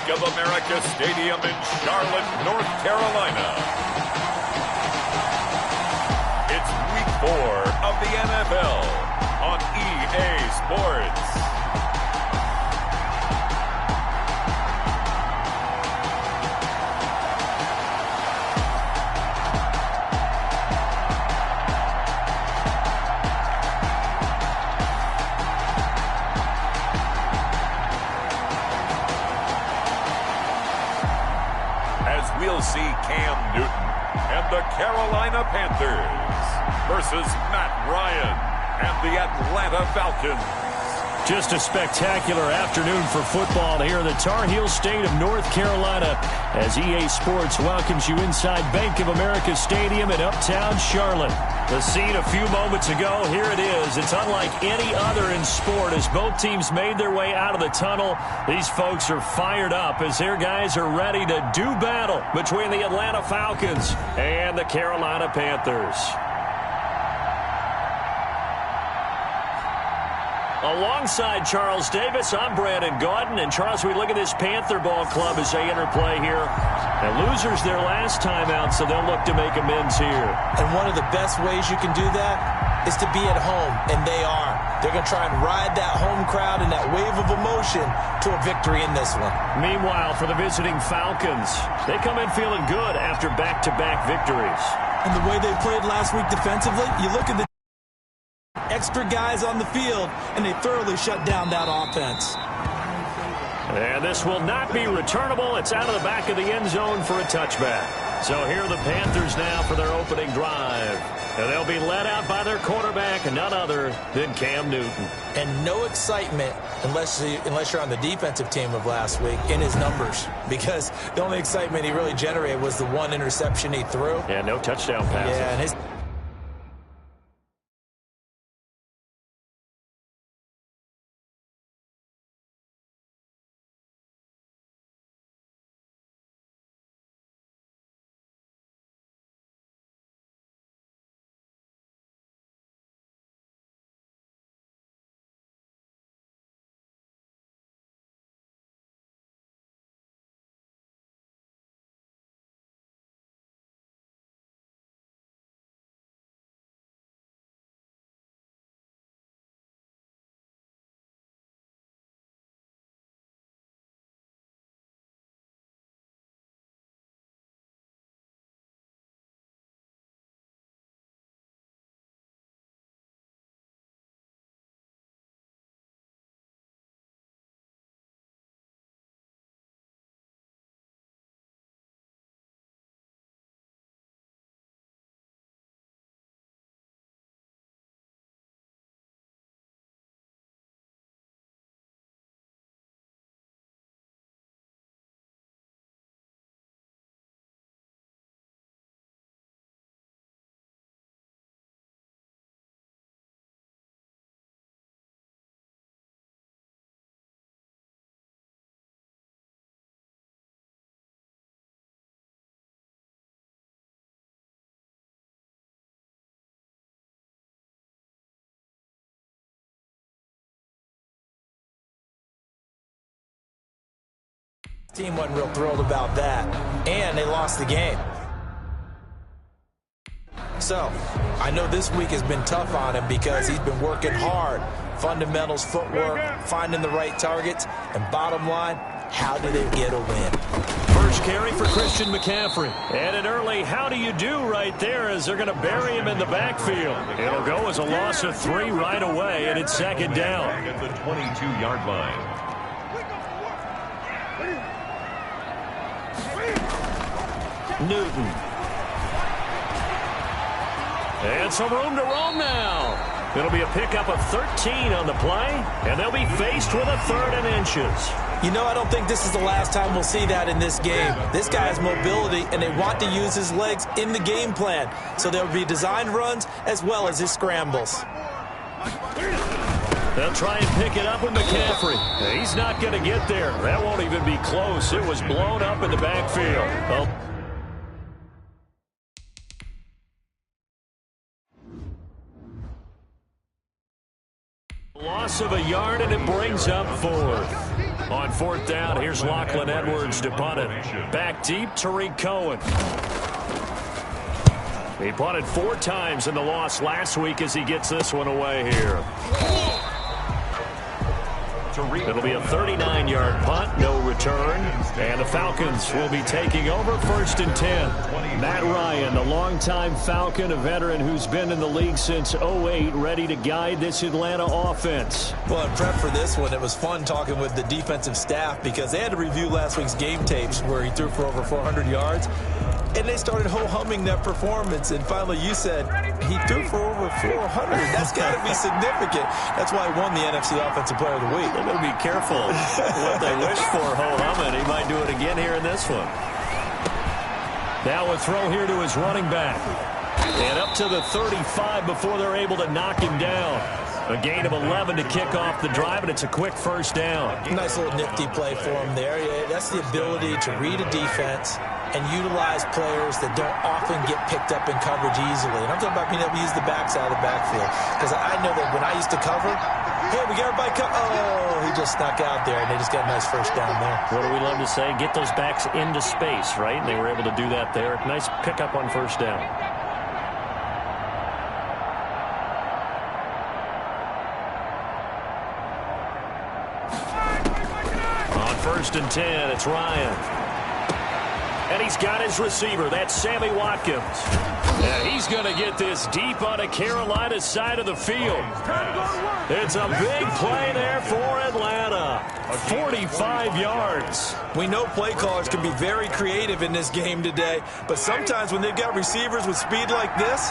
of America Stadium in Charlotte, North Carolina. It's Week 4 of the NFL on EA Sports. We'll see Cam Newton and the Carolina Panthers versus Matt Ryan and the Atlanta Falcons. Just a spectacular afternoon for football here in the Tar Heel state of North Carolina as EA Sports welcomes you inside Bank of America Stadium in uptown Charlotte. The scene a few moments ago, here it is. It's unlike any other in sport as both teams made their way out of the tunnel. These folks are fired up as their guys are ready to do battle between the Atlanta Falcons and the Carolina Panthers. Alongside Charles Davis, I'm Brandon Gaudin. And Charles, we look at this Panther ball club as they interplay here. And losers their last time out, so they'll look to make amends here. And one of the best ways you can do that is to be at home, and they are. They're going to try and ride that home crowd and that wave of emotion to a victory in this one. Meanwhile, for the visiting Falcons, they come in feeling good after back-to-back victories. And the way they played last week defensively, you look at the extra guys on the field, and they thoroughly shut down that offense. And this will not be returnable. It's out of the back of the end zone for a touchback. So here are the Panthers now for their opening drive. And they'll be led out by their quarterback, none other than Cam Newton. And no excitement, unless you're on the defensive team of last week, in his numbers. Because the only excitement he really generated was the one interception he threw. Yeah, no touchdown passes. Yeah, and his team wasn't real thrilled about that, and they lost the game. So, I know this week has been tough on him because he's been working hard. Fundamentals, footwork, finding the right targets, and bottom line, how do they get a win? First carry for Christian McCaffrey. And an early how do you do right there as they're going to bury him in the backfield. It'll go as a loss of 3 right away, and it's second down. At the 22-yard line. Newton. And some room to roam now. It'll be a pickup of 13 on the play, and they'll be faced with a 3rd and inches. You know, I don't think this is the last time we'll see that in this game. This guy has mobility, and they want to use his legs in the game plan. So there'll be designed runs as well as his scrambles. They'll try and pick it up with McCaffrey. He's not going to get there. That won't even be close. It was blown up in the backfield. Well, loss of a yard, and it brings up 4th. On fourth down, here's Lachlan Edwards to punt it. Back deep, Tariq Cohen. He punted 4 times in the loss last week as he gets this one away here. It'll be a 39-yard punt, no return. And the Falcons will be taking over 1st and 10. Matt Ryan, the longtime Falcon, a veteran who's been in the league since '08, ready to guide this Atlanta offense. Well, in prep for this one, it was fun talking with the defensive staff because they had to review last week's game tapes where he threw for over 400 yards. And they started ho-humming that performance. And finally, you said he threw for over 400. That's got to be significant. That's why he won the NFC Offensive Player of the Week. They're going to be careful what they wish for ho-humming. He might do it again here in this one. Now a throw here to his running back. And up to the 35 before they're able to knock him down. A gain of 11 to kick off the drive, and it's a quick first down. Nice little nifty play for him there. Yeah, that's the ability to read a defense and utilize players that don't often get picked up in coverage easily. And I'm talking about being able to use the backside of the backfield. Because I know that when I used to cover, hey, we got everybody covered. Oh, he just snuck out there, and they just got a nice first down there. What do we love to say? Get those backs into space, right? And they were able to do that there. Nice pickup on first down. On 1st and 10, it's Ryan. And he's got his receiver. That's Sammy Watkins. And he's going to get this deep on the Carolina side of the field. It's a big play there for Atlanta. 45 yards. We know play callers can be very creative in this game today, but sometimes when they've got receivers with speed like this,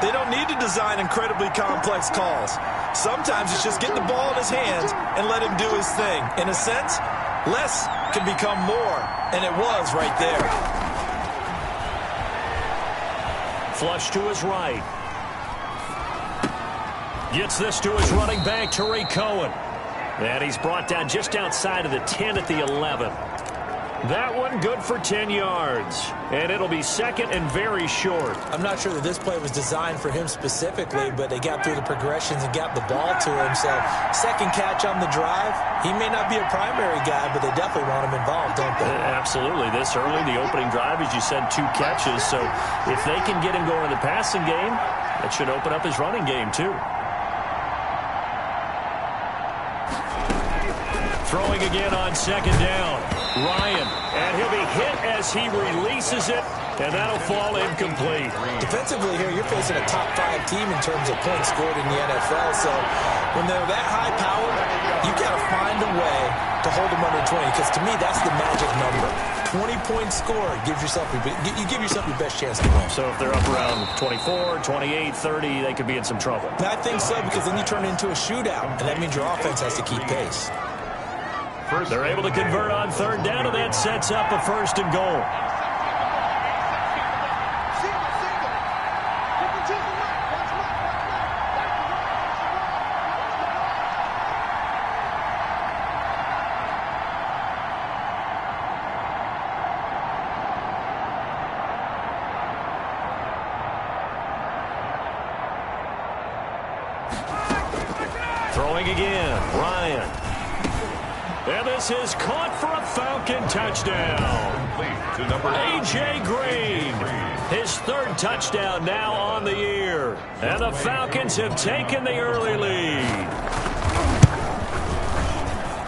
they don't need to design incredibly complex calls. Sometimes it's just get the ball in his hands and let him do his thing. In a sense, less can become more, and it was right there. Flush to his right. Gets this to his running back, Tariq Cohen. And he's brought down just outside of the 10 at the 11. That one good for 10 yards. And it'll be second and very short. I'm not sure that this play was designed for him specifically, but they got through the progressions and got the ball to him. So second catch on the drive. He may not be a primary guy, but they definitely want him involved, don't they? Absolutely. This early, the opening drive, as you said, 2 catches. So if they can get him going in the passing game, that should open up his running game too. Throwing again on second down. Ryan, and he'll be hit as he releases it, and that'll fall incomplete. Defensively here, you're facing a top 5 team in terms of points scored in the NFL, so when they're that high powered, you've got to find a way to hold them under 20, because to me, that's the magic number. 20 points scored gives yourself you give yourself your best chance to win. So if they're up around 24, 28, 30, they could be in some trouble. I think so, because then you turn it into a shootout, and that means your offense has to keep pace. They're able to convert on third down, and that sets up a 1st and goal. Throwing again, Ryan. And this is caught for a Falcon touchdown. A.J. Green, his 3rd touchdown now on the year. And the Falcons have taken the early lead.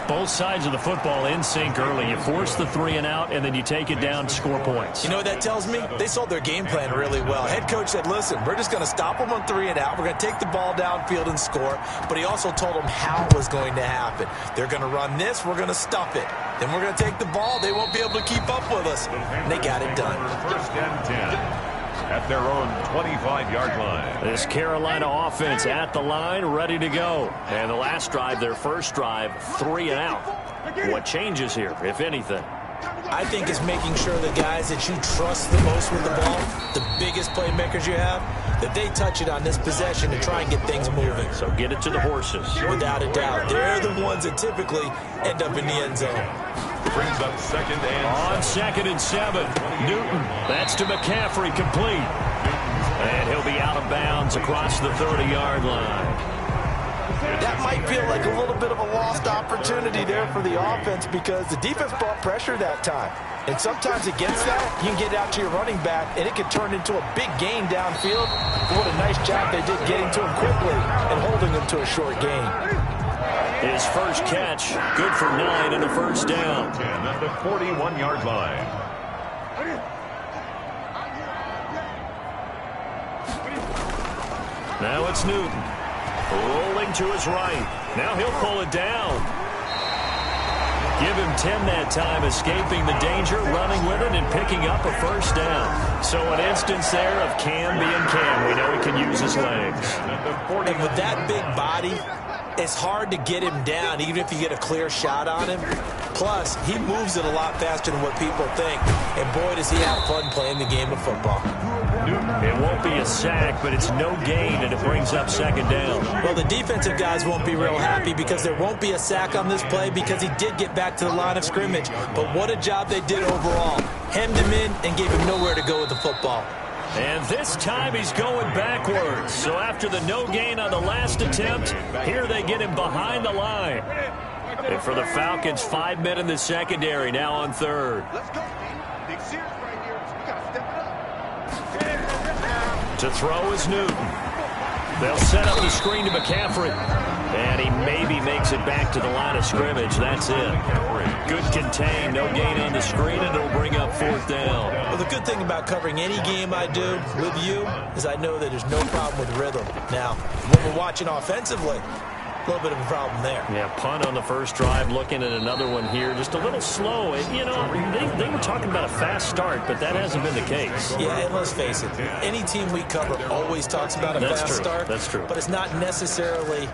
Both sides of the football in sync early. You force the 3 and out, and then you take it down to score points. You know what that tells me? They sold their game plan really well. Head coach said, listen, we're just going to stop them on 3 and out. We're going to take the ball downfield and score. But he also told them how it was going to happen. They're going to run this. We're going to stuff it. Then we're going to take the ball. They won't be able to keep up with us. And they got it done. 1st and 10. At their own 25-yard line. This Carolina offense at the line, ready to go. And the last drive, their first drive, 3 and out. What changes here, if anything? I think it's making sure the guys that you trust the most with the ball, the biggest playmakers you have, that they touch it on this possession to try and get things moving. So get it to the horses. Without a doubt. They're the ones that typically end up in the end zone. Brings up 2nd and on 2nd and 7. Newton, that's to McCaffrey, complete. And he'll be out of bounds across the 30-yard line. That might feel like a little bit of a lost opportunity there for the offense because the defense brought pressure that time. And sometimes against that, you can get out to your running back, and it can turn into a big gain downfield. What a nice job they did getting to him quickly and holding him to a short gain. His first catch, good for 9 and a first down. 10 at the 41-yard line. Now it's Newton. Rolling to his right. Now he'll pull it down. Give him 10 that time, escaping the danger, running with it, and picking up a first down. So an instance there of Cam being Cam. We know he can use his legs. And with that big body, it's hard to get him down, even if you get a clear shot on him. Plus, he moves it a lot faster than what people think. And boy, does he have fun playing the game of football. It won't be a sack, but it's no gain, and it brings up second down. Well, the defensive guys won't be real happy because there won't be a sack on this play because he did get back to the line of scrimmage. But what a job they did overall. Hemmed him in and gave him nowhere to go with the football. And this time he's going backwards. So after the no gain on the last attempt, here they get him behind the line. And for the Falcons, 5 men in the secondary, now on third. Let's go. Big series right here. So we got to step it up. To throw is Newton. They'll set up the screen to McCaffrey. And he maybe makes it back to the line of scrimmage. That's it. Good contain, no gain on the screen, and it'll bring up fourth down. Well, the good thing about covering any game I do with you is I know that there's no problem with rhythm. Now, when we're watching offensively, a little bit of a problem there. Yeah, punt on the first drive, looking at another one here. Just a little slow. And, you know, they were talking about a fast start, but that hasn't been the case. Yeah, and let's face it, any team we cover always talks about a fast start. That's true. But it's not necessarily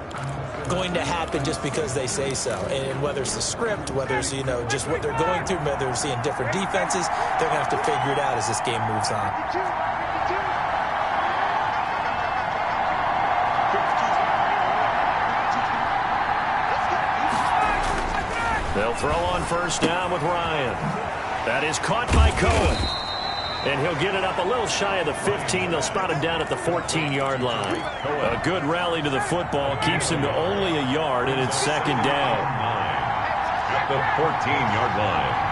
going to happen just because they say so. And whether it's the script, whether it's, you know, just what they're going through, whether they're seeing different defenses, they're going to have to figure it out as this game moves on. They'll throw on first down with Ryan. That is caught by Cohen. And he'll get it up a little shy of the 15. They'll spot him down at the 14-yard line. A good rally to the football keeps him to only a yard, and it's second down. At the 14-yard line.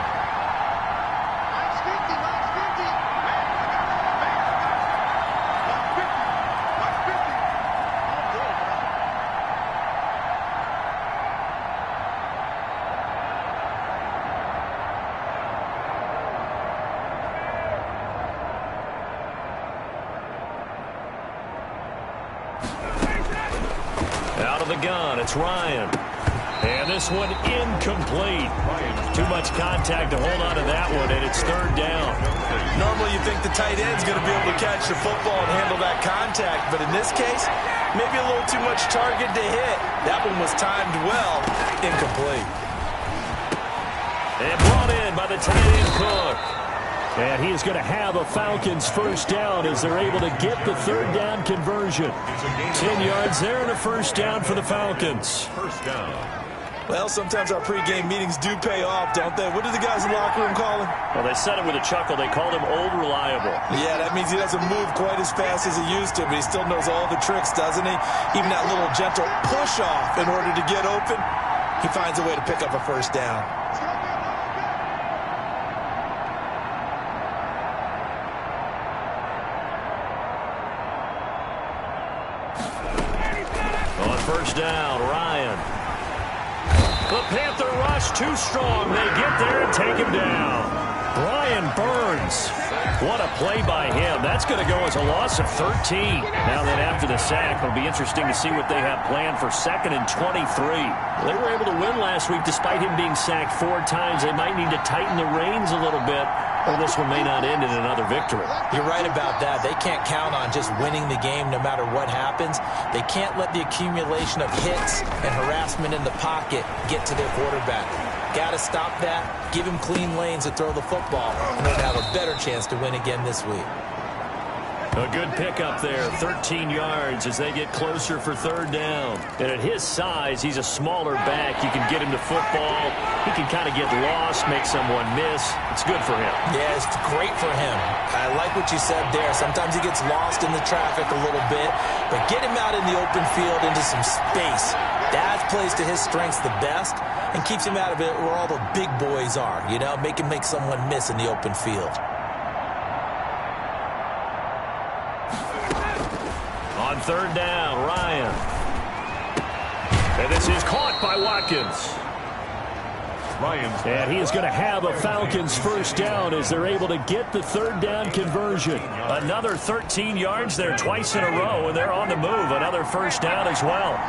Out of the gun, it's Ryan. And this one incomplete. Too much contact to hold on to that one, and it's third down. Normally you think the tight end's going to be able to catch the football and handle that contact, but in this case, maybe a little too much target to hit. That one was timed well, incomplete. And brought in by the tight end Cook. And he is going to have a Falcons first down as they're able to get the third down conversion. 10 yards there and a first down for the Falcons. First down. Well, sometimes our pregame meetings do pay off, don't they? What do the guys in the locker room call him? Well, they said it with a chuckle. They called him Old Reliable. Yeah, that means he doesn't move quite as fast as he used to, but he still knows all the tricks, doesn't he? Even that little gentle push-off in order to get open, he finds a way to pick up a first down. On first down, Ryan. The Panther rush too strong. They get there and take him down. Brian Burns. What a play by him. That's going to go as a loss of 13. Now that after the sack, it'll be interesting to see what they have planned for 2nd and 23. They were able to win last week despite him being sacked 4 times. They might need to tighten the reins a little bit, or this one may not end in another victory. You're right about that. They can't count on just winning the game no matter what happens. They can't let the accumulation of hits and harassment in the pocket get to their quarterback. Got to stop that, give him clean lanes to throw the football, and they'll have a better chance to win again this week. A good pickup there, 13 yards as they get closer for third down. And at his size, he's a smaller back. You can get him to football. He can kind of get lost, make someone miss. It's good for him. Yeah, it's great for him. I like what you said there. Sometimes he gets lost in the traffic a little bit, but get him out in the open field into some space. That plays to his strengths the best and keeps him out of it where all the big boys are, you know, make him make someone miss in the open field. On third down, Ryan. And this is caught by Watkins. And he is going to have a Falcons first down as they're able to get the third down conversion. Another 13 yards there twice in a row, and they're on the move. Another first down as well.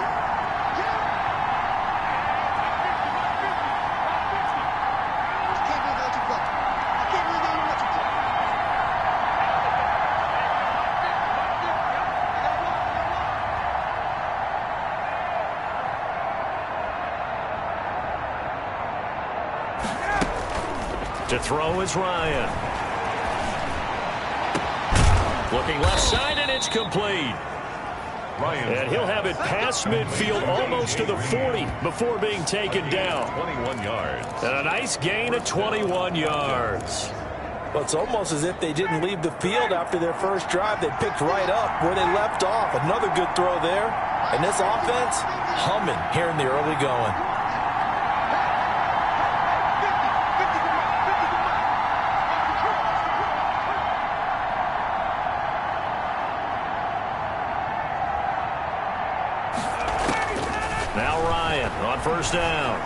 To throw is Ryan. Looking left side, and it's complete. And he'll have it past midfield almost to the 40 before being taken down. 21 yards. And a nice gain of 21 yards. Well, it's almost as if they didn't leave the field after their first drive. They picked right up where they left off. Another good throw there. And this offense, humming here in the early going. Now Ryan on first down.